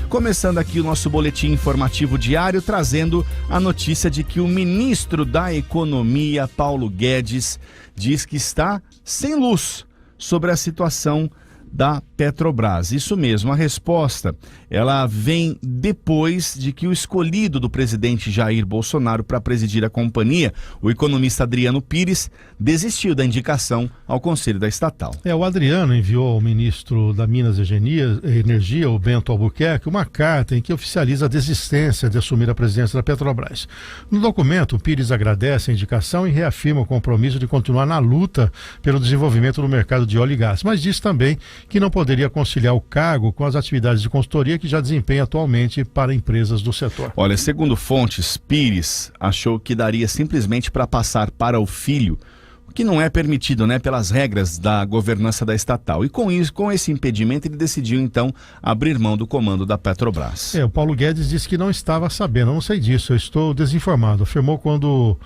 Começando aqui o nosso boletim informativo diário, trazendo a notícia de que o ministro da Economia, Paulo Guedes, diz que está sem luz sobre a situação da Petrobras. Isso mesmo, a resposta, ela vem depois de que o escolhido do presidente Jair Bolsonaro para presidir a companhia, o economista Adriano Pires, desistiu da indicação ao conselho da estatal. O Adriano enviou ao ministro da Minas e Energia, o Bento Albuquerque, uma carta em que oficializa a desistência de assumir a presidência da Petrobras. No documento, o Pires agradece a indicação e reafirma o compromisso de continuar na luta pelo desenvolvimento do mercado de óleo e gás, mas diz também que não poderia conciliar o cargo com as atividades de consultoria que já desempenha atualmente para empresas do setor. Olha, segundo fontes, Pires achou que daria simplesmente para passar para o filho, o que não é permitido, pelas regras da governança da estatal. E com esse impedimento, ele decidiu então abrir mão do comando da Petrobras. O Paulo Guedes disse que não estava sabendo, eu não sei disso, eu estou desinformado. Afirmou quando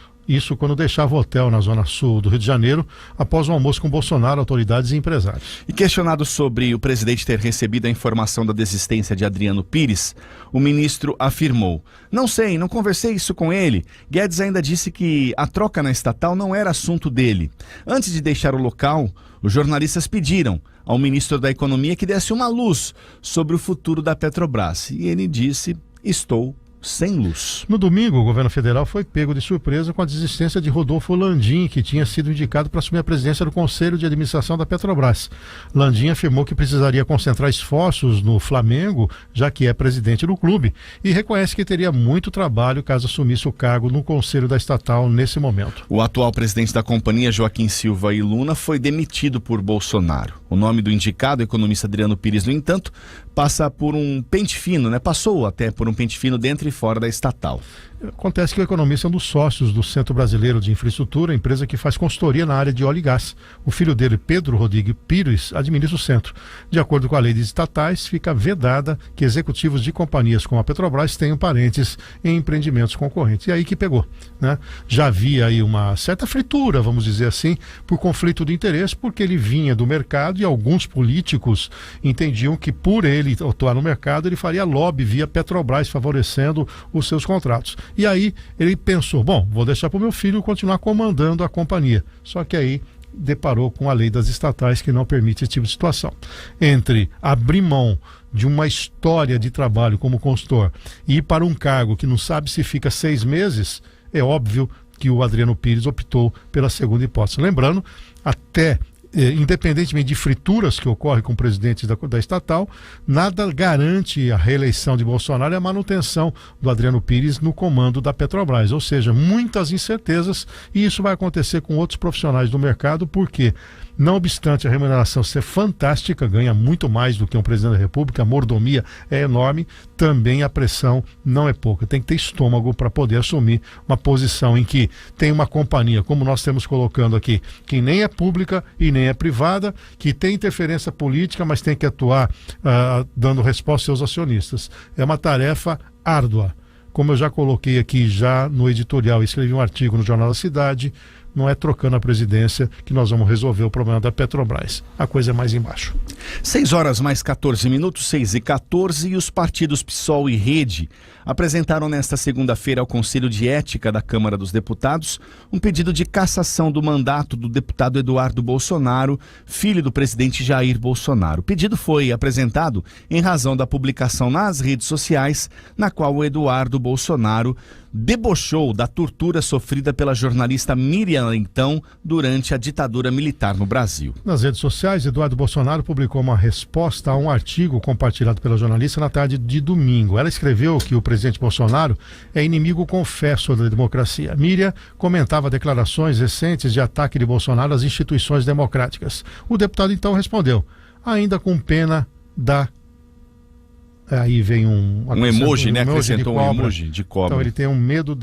deixava o hotel na zona sul do Rio de Janeiro, após um almoço com Bolsonaro, autoridades e empresários. E questionado sobre o presidente ter recebido a informação da desistência de Adriano Pires, o ministro afirmou: "Não sei, não conversei isso com ele." Guedes ainda disse que a troca na estatal não era assunto dele. Antes de deixar o local, os jornalistas pediram ao ministro da Economia que desse uma luz sobre o futuro da Petrobras. E ele disse: "Estou sem luz." No domingo, o governo federal foi pego de surpresa com a desistência de Rodolfo Landim, que tinha sido indicado para assumir a presidência do Conselho de Administração da Petrobras. Landim afirmou que precisaria concentrar esforços no Flamengo, já que é presidente do clube, e reconhece que teria muito trabalho caso assumisse o cargo no Conselho da estatal nesse momento. O atual presidente da companhia, Joaquim Silva e Luna, foi demitido por Bolsonaro. O nome do indicado, o economista Adriano Pires, no entanto, passou até por um pente fino dentro e fora da estatal. Acontece que o economista é um dos sócios do Centro Brasileiro de Infraestrutura, empresa que faz consultoria na área de óleo e gás. O filho dele, Pedro Rodrigues Pires, administra o centro. De acordo com a lei de estatais, fica vedada que executivos de companhias como a Petrobras tenham parentes em empreendimentos concorrentes. E aí que pegou, Já havia aí uma certa fritura, vamos dizer assim, por conflito de interesse, porque ele vinha do mercado e alguns políticos entendiam que por ele atuar no mercado, ele faria lobby via Petrobras, favorecendo os seus contratos. E aí ele pensou, vou deixar para o meu filho continuar comandando a companhia. Só que aí deparou com a lei das estatais que não permite esse tipo de situação. Entre abrir mão de uma história de trabalho como consultor e ir para um cargo que não sabe se fica 6 meses, é óbvio que o Adriano Pires optou pela segunda hipótese. Lembrando, independentemente de frituras que ocorrem com presidentes da estatal, nada garante a reeleição de Bolsonaro e a manutenção do Adriano Pires no comando da Petrobras. Ou seja, muitas incertezas, e isso vai acontecer com outros profissionais do mercado, porque, não obstante a remuneração ser fantástica, ganha muito mais do que um presidente da República, a mordomia é enorme, também a pressão não é pouca. Tem que ter estômago para poder assumir uma posição em que tem uma companhia, como nós estamos colocando aqui, que nem é pública e nem é privada, que tem interferência política, mas tem que atuar dando resposta aos seus acionistas. É uma tarefa árdua. Como eu já coloquei aqui já no editorial, escrevi um artigo no Jornal da Cidade, não é trocando a presidência que nós vamos resolver o problema da Petrobras. A coisa é mais embaixo. 6h mais 14 minutos, 6h14, e os partidos PSOL e Rede apresentaram nesta segunda-feira ao Conselho de Ética da Câmara dos Deputados um pedido de cassação do mandato do deputado Eduardo Bolsonaro, filho do presidente Jair Bolsonaro. O pedido foi apresentado em razão da publicação nas redes sociais, na qual o Eduardo Bolsonaro debochou da tortura sofrida pela jornalista Miriam Leitão durante a ditadura militar no Brasil. Nas redes sociais, Eduardo Bolsonaro publicou uma resposta a um artigo compartilhado pela jornalista na tarde de domingo. Ela escreveu que o presidente Bolsonaro é inimigo confesso da democracia. Miriam comentava declarações recentes de ataque de Bolsonaro às instituições democráticas. O deputado então respondeu, ainda com pena da... Aí vem um emoji, acrescentou um emoji de cobra. Então ele tem um medo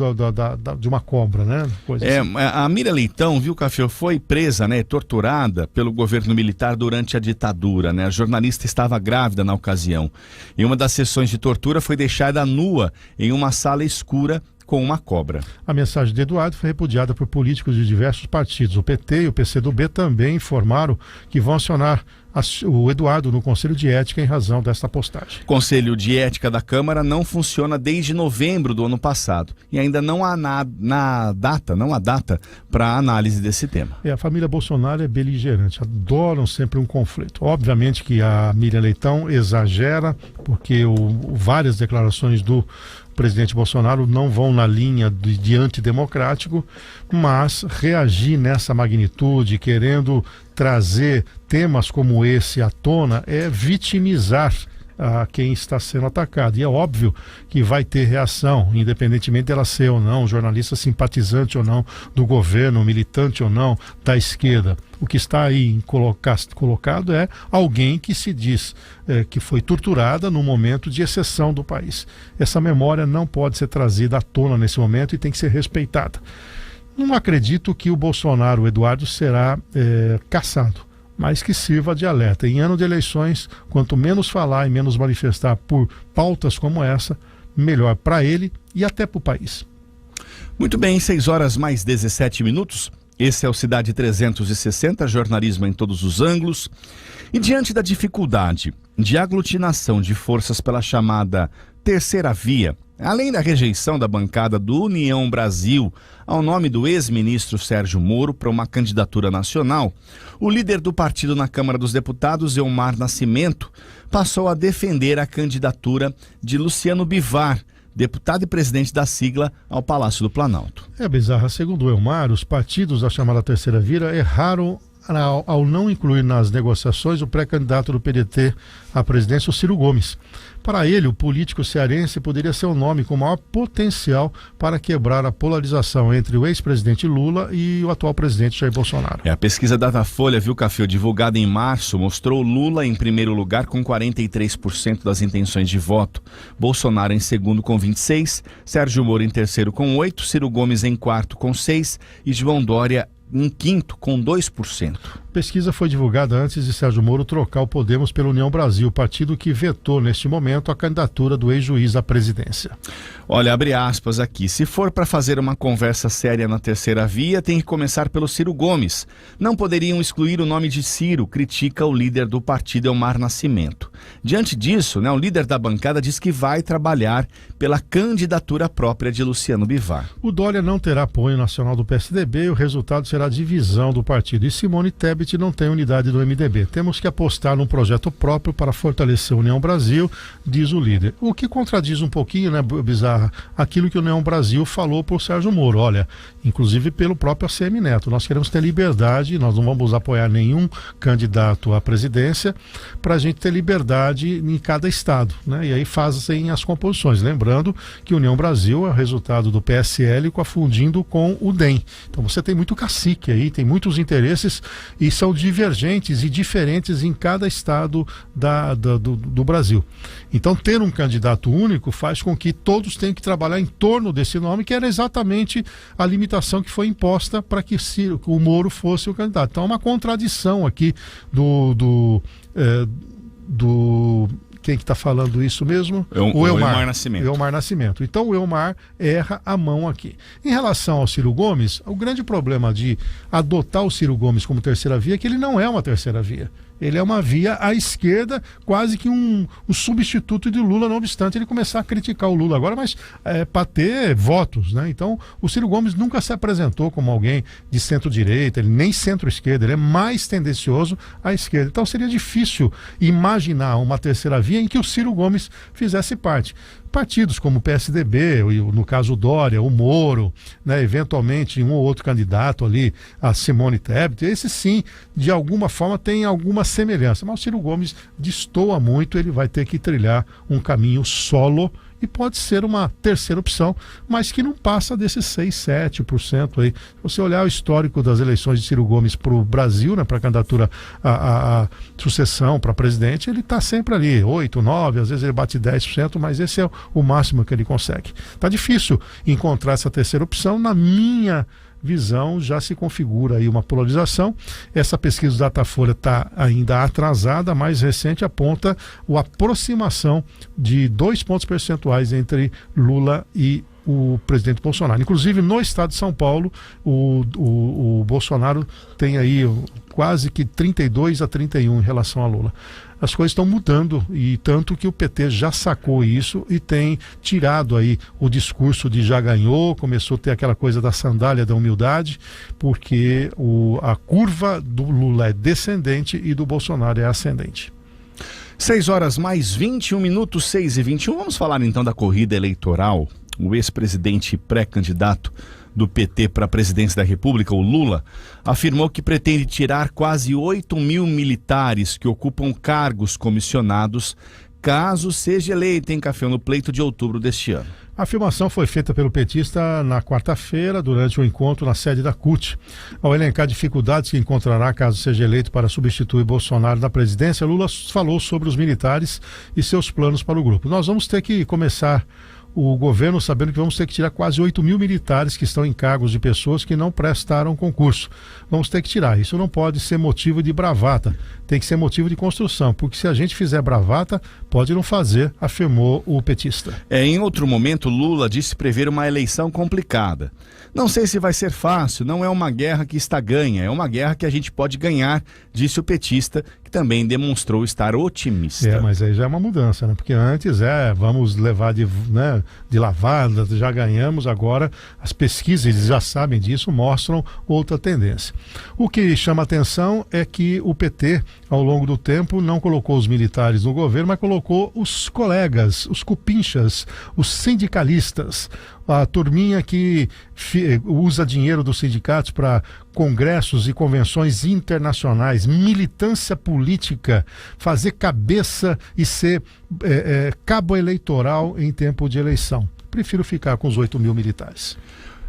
de uma cobra, Coisa assim. A Miriam Leitão, viu, Café, foi presa, torturada pelo governo militar durante a ditadura, A jornalista estava grávida na ocasião. Em uma das sessões de tortura foi deixada nua em uma sala escura com uma cobra. A mensagem de Eduardo foi repudiada por políticos de diversos partidos. O PT e o PCdoB também informaram que vão acionar o Eduardo no Conselho de Ética em razão desta postagem. O Conselho de Ética da Câmara não funciona desde novembro do ano passado e ainda não há data para análise desse tema. A família Bolsonaro é beligerante, adoram sempre um conflito. Obviamente que a Miriam Leitão exagera, porque várias declarações do presidente Bolsonaro não vão na linha de antidemocrático, mas reagir nessa magnitude, querendo trazer temas como esse à tona, é vitimizar a quem está sendo atacado. E é óbvio que vai ter reação, independentemente dela ser ou não jornalista simpatizante ou não do governo, militante ou não da esquerda. O que está aí colocado é alguém que se diz que foi torturada num momento de exceção do país. Essa memória não pode ser trazida à tona nesse momento e tem que ser respeitada. Não acredito que o Bolsonaro, o Eduardo, será caçado, mas que sirva de alerta. Em ano de eleições, quanto menos falar e menos manifestar por pautas como essa, melhor para ele e até para o país. Muito bem, 6h mais 17. Esse é o Cidade 360, jornalismo em todos os ângulos. E diante da dificuldade de aglutinação de forças pela chamada terceira via, além da rejeição da bancada do União Brasil ao nome do ex-ministro Sérgio Moro para uma candidatura nacional, o líder do partido na Câmara dos Deputados, Elmar Nascimento, passou a defender a candidatura de Luciano Bivar, deputado e presidente da sigla, ao Palácio do Planalto. É bizarro. Segundo o Elmar, os partidos da chamada terceira via erraram ao não incluir nas negociações o pré-candidato do PDT à presidência, o Ciro Gomes. Para ele, o político cearense poderia ser um nome com maior potencial para quebrar a polarização entre o ex-presidente Lula e o atual presidente Jair Bolsonaro. A pesquisa Datafolha, viu, Café, divulgada em março, mostrou Lula em primeiro lugar com 43% das intenções de voto, Bolsonaro em segundo com 26%, Sérgio Moro em terceiro com 8%, Ciro Gomes em quarto com 6% e João Dória em quinto com 2%. A pesquisa foi divulgada antes de Sérgio Moro trocar o Podemos pela União Brasil, partido que vetou neste momento a candidatura do ex-juiz à presidência. Olha, abre aspas aqui, se for para fazer uma conversa séria na terceira via, tem que começar pelo Ciro Gomes. Não poderiam excluir o nome de Ciro, critica o líder do partido, Elmar Nascimento. Diante disso, o líder da bancada diz que vai trabalhar pela candidatura própria de Luciano Bivar. O Dória não terá apoio nacional do PSDB e o resultado será a divisão do partido. E Simone Tebet não tem unidade do MDB. Temos que apostar num projeto próprio para fortalecer a União Brasil, diz o líder. O que contradiz um pouquinho, Bizarra, aquilo que a União Brasil falou por Sérgio Moro. Olha, inclusive pelo próprio ACM Neto. Nós queremos ter liberdade, nós não vamos apoiar nenhum candidato à presidência para a gente ter liberdade em cada estado, E aí fazem as composições. Lembrando que União Brasil é o resultado do PSL confundindo com o DEM. Então você tem muito cacique aí, tem muitos interesses e são divergentes e diferentes em cada estado do Brasil. Então ter um candidato único faz com que todos tenham que trabalhar em torno desse nome, que era exatamente a limitação que foi imposta para que o Moro fosse o candidato. Então é uma contradição aqui quem que está falando isso mesmo? O Elmar Nascimento. Elmar Nascimento. Então o Elmar erra a mão aqui. Em relação ao Ciro Gomes, o grande problema de adotar o Ciro Gomes como terceira via é que ele não é uma terceira via. Ele é uma via à esquerda, quase que um substituto de Lula, não obstante ele começar a criticar o Lula agora, mas para ter votos, Então, o Ciro Gomes nunca se apresentou como alguém de centro-direita, ele nem centro-esquerda, ele é mais tendencioso à esquerda. Então, seria difícil imaginar uma terceira via em que o Ciro Gomes fizesse parte. Partidos como o PSDB, no caso o Dória, o Moro, eventualmente um ou outro candidato ali, a Simone Tebet, esse sim, de alguma forma tem alguma semelhança, mas o Ciro Gomes destoa muito, ele vai ter que trilhar um caminho solo e pode ser uma terceira opção, mas que não passa desses 6, 7% aí. Se você olhar o histórico das eleições de Ciro Gomes para o Brasil, para a candidatura à sucessão para presidente, ele está sempre ali, 8, 9, às vezes ele bate 10%, mas esse é o máximo que ele consegue. Está difícil encontrar essa terceira opção, na minha visão, já se configura aí uma polarização. Essa pesquisa do Datafolha está ainda atrasada, a mais recente aponta a aproximação de 2 pontos percentuais entre Lula e o presidente Bolsonaro. Inclusive, no estado de São Paulo, o Bolsonaro tem aí quase que 32-31 em relação a Lula. As coisas estão mudando, e tanto que o PT já sacou isso e tem tirado aí o discurso de já ganhou, começou a ter aquela coisa da sandália da humildade, porque a curva do Lula é descendente e do Bolsonaro é ascendente. 6 horas mais 21 minutos, 6h21. Vamos falar então da corrida eleitoral. O ex-presidente pré-candidato do PT para a presidência da República, o Lula, afirmou que pretende tirar quase 8 mil militares que ocupam cargos comissionados caso seja eleito em Café no Pleito de outubro deste ano. A afirmação foi feita pelo petista na quarta-feira, durante um encontro na sede da CUT. Ao elencar dificuldades que encontrará caso seja eleito para substituir Bolsonaro na presidência, Lula falou sobre os militares e seus planos para o grupo. Nós vamos ter que começar o governo sabendo que vamos ter que tirar quase 8 mil militares que estão em cargos de pessoas que não prestaram concurso. Vamos ter que tirar. Isso não pode ser motivo de bravata, tem que ser motivo de construção, porque se a gente fizer bravata, pode não fazer, afirmou o petista. Em outro momento, Lula disse prever uma eleição complicada. Não sei se vai ser fácil, não é uma guerra que está ganha, é uma guerra que a gente pode ganhar, disse o petista, que também demonstrou estar otimista. Mas aí já é uma mudança, né? Porque antes vamos levar de lavada, já ganhamos, agora as pesquisas, eles já sabem disso, mostram outra tendência. O que chama atenção é que o PT, ao longo do tempo, não colocou os militares no governo, mas colocou os colegas, os cupinchas, os sindicalistas, a turminha que usa dinheiro dos sindicatos para congressos e convenções internacionais, militância política, fazer cabeça e ser cabo eleitoral em tempo de eleição. Prefiro ficar com os 8 mil militares.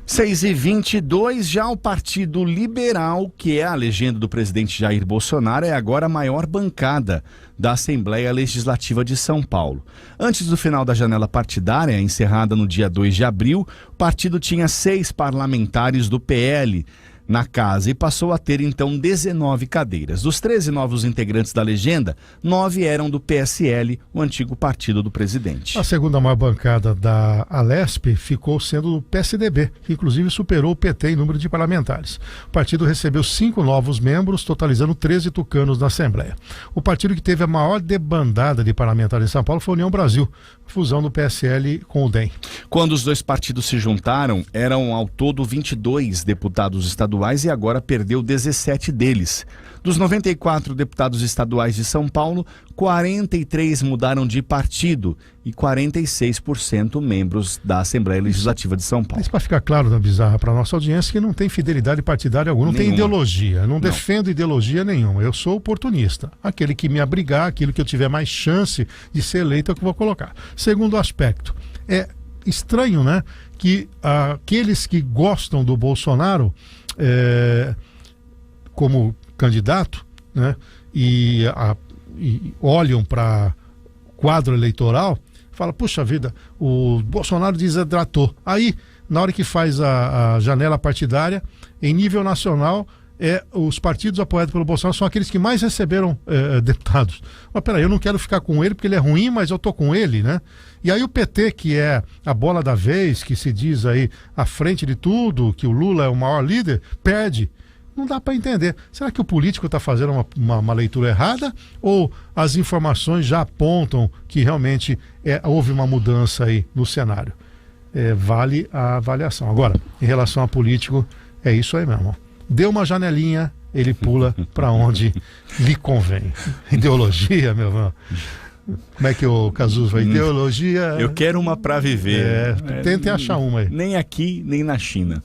6h22, já o Partido Liberal, que é a legenda do presidente Jair Bolsonaro, é agora a maior bancada da Assembleia Legislativa de São Paulo. Antes do final da janela partidária, encerrada no dia 2 de abril, o partido tinha 6 parlamentares do PL na casa e passou a ter então 19 cadeiras. Dos 13 novos integrantes da legenda, 9 eram do PSL, o antigo partido do presidente. A segunda maior bancada da Alesp ficou sendo o PSDB, que inclusive superou o PT em número de parlamentares. O partido recebeu 5 novos membros, totalizando 13 tucanos na Assembleia. O partido que teve a maior debandada de parlamentares em São Paulo foi a União Brasil, fusão do PSL com o DEM. Quando os dois partidos se juntaram, eram ao todo 22 deputados estaduais e agora perdeu 17 deles. Dos 94 deputados estaduais de São Paulo, 43 mudaram de partido e 46% membros da Assembleia Legislativa de São Paulo. Mas para ficar claro, da Bizarra, para a nossa audiência, que não tem fidelidade partidária alguma, não tem ideologia, não defendo ideologia nenhuma. Eu sou oportunista. Aquele que me abrigar, aquilo que eu tiver mais chance de ser eleito é o que eu vou colocar. Segundo aspecto, é estranho, né, que aqueles que gostam do Bolsonaro como candidato, né, e olham para quadro eleitoral, fala, puxa vida, o Bolsonaro desidratou. Aí, na hora que faz a janela partidária, em nível nacional, os partidos apoiados pelo Bolsonaro são aqueles que mais receberam deputados. Mas peraí, eu não quero ficar com ele porque ele é ruim, mas eu tô com ele, né? E aí o PT, que é a bola da vez, que se diz aí à frente de tudo, que o Lula é o maior líder, perde. Não dá para entender. Será que o político está fazendo uma leitura errada? Ou as informações já apontam que realmente houve uma mudança aí no cenário? Vale a avaliação. Agora, em relação a político, é isso aí mesmo. Deu uma janelinha, ele pula para onde lhe convém. Ideologia, meu irmão. Como é que o Cazuza vai? Ideologia... Eu quero uma para viver. Tentem achar uma aí. Nem aqui, nem na China.